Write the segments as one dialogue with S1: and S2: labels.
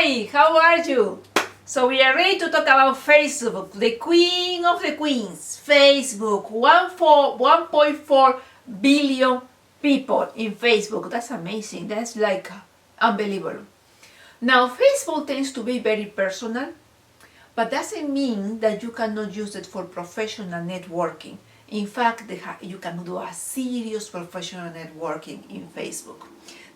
S1: Hi, how are you? So we are ready to talk about Facebook, the queen of the queens. Facebook, 1.4 billion people in Facebook. That's amazing. That's like unbelievable. Now, Facebook tends to be very personal, but doesn't mean that you cannot use it for professional networking. In fact, you can do a serious professional networking in Facebook.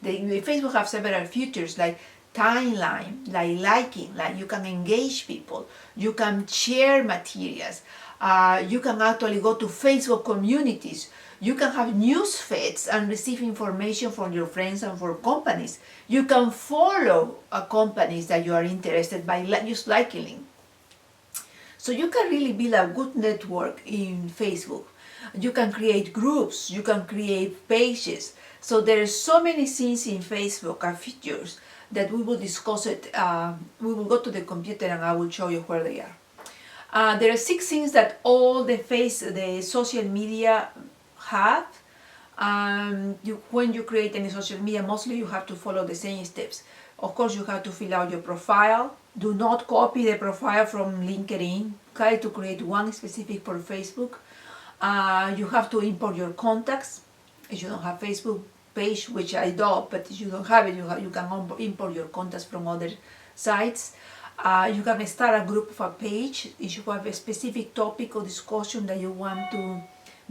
S1: Facebook have several features like timeline, like liking, like you can engage people, you can share materials, you can actually go to Facebook communities, you can have news feeds and receive information from your friends and from companies. You can follow companies that you are interested by just liking. So you can really build a good network in Facebook. You can create groups, you can create pages. So there are so many things in Facebook and features that we will discuss it. We will go to the computer and I will show you where they are. There are 6 things that all the social media have. When you create any social media, mostly you have to follow the same steps. Of course, you have to fill out your profile. Do not copy the profile from LinkedIn. Try to create one specific for Facebook. You have to import your contacts. If you don't have Facebook page, which I do, but if you don't have it, you can import your contacts from other sites. You can start a group of a page. If you have a specific topic or discussion that you want to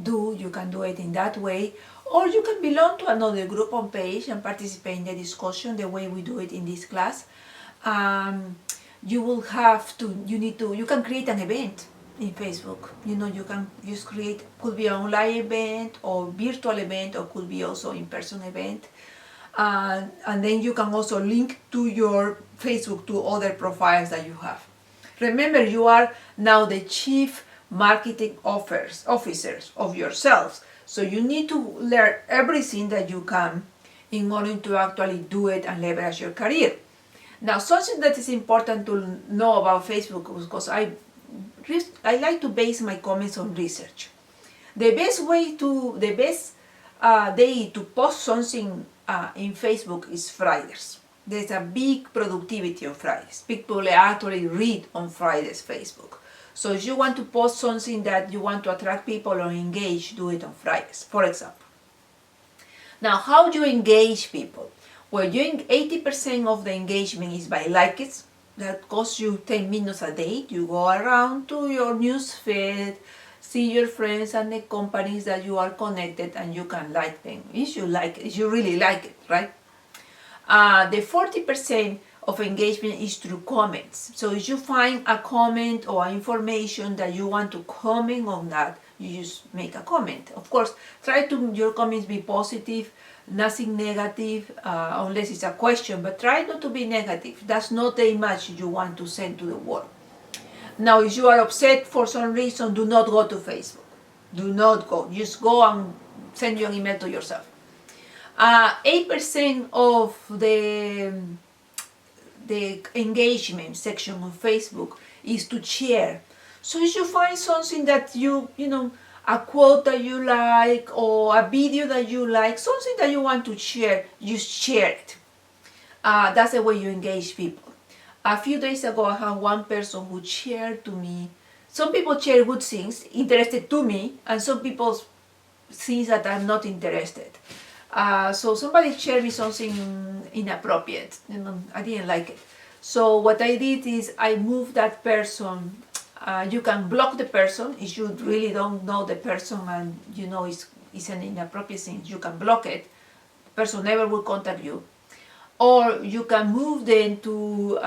S1: do, you can do it in that way. Or you can belong to another group on page and participate in the discussion the way we do it in this class. You can create an event in Facebook. You can just create, could be an online event or virtual event, or could be also in-person event. And then you can also link to your Facebook to other profiles that you have. Remember, you are now the chief marketing officers of yourselves. So you need to learn everything that you can in order to actually do it and leverage your career. Now, something that is important to know about Facebook, because I like to base my comments on research. The best day to post something in Facebook is Fridays. There's a big productivity on Fridays. People actually read on Fridays Facebook. So if you want to post something that you want to attract people or engage, do it on Fridays, for example. Now, how do you engage people? Well, 80% of the engagement is by likes. That costs you 10 minutes a day. You go around to your news feed, see your friends and the companies that you are connected, and you can like them if you really like it, right? The 40% of engagement is through comments. So if you find a comment or information that you want to comment on that, you just make a comment. Of course, try to your comments be positive, nothing negative, unless it's a question, but try not to be negative. That's not the image you want to send to the world. Now, if you are upset for some reason, do not go to Facebook. Do not go. Just go and send your email to yourself. 8% of the engagement section of Facebook is to share. So if you find something that a quote that you like or a video that you like, something that you want to share, you share it. That's the way you engage people. A few days ago, I had one person who shared to me. Some people share good things, interested to me, and some people things that I'm not interested. So somebody shared me something inappropriate, I didn't like it. So what I did is I moved that person. You can block the person if you really don't know the person and it's an inappropriate thing. You can block it. The person never will contact you. Or you can move them to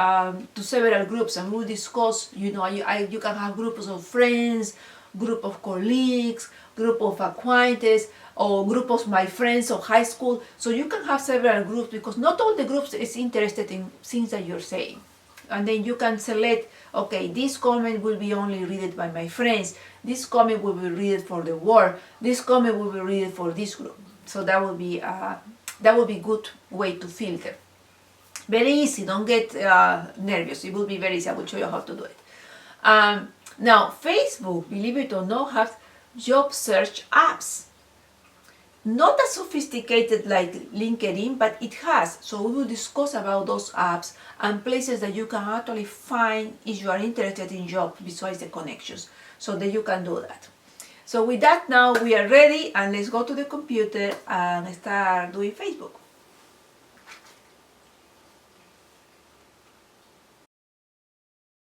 S1: several groups and we'll discuss. You can have groups of friends, group of colleagues, group of acquaintances, or group of my friends of high school. So you can have several groups because not all the groups is interested in things that you're saying. And then you can select, okay, this comment will be only read by my friends. This comment will be read for the world. This comment will be read for this group. So that will be good way to filter. Very easy. Don't get nervous. It will be very easy. I will show you how to do it. Now, Facebook, believe it or not, has job search apps. Not as sophisticated like LinkedIn, but it has. So we will discuss about those apps and places that you can actually find if you are interested in jobs besides the connections, so that you can do that. So with that, now we are ready, and let's go to the computer and start doing Facebook.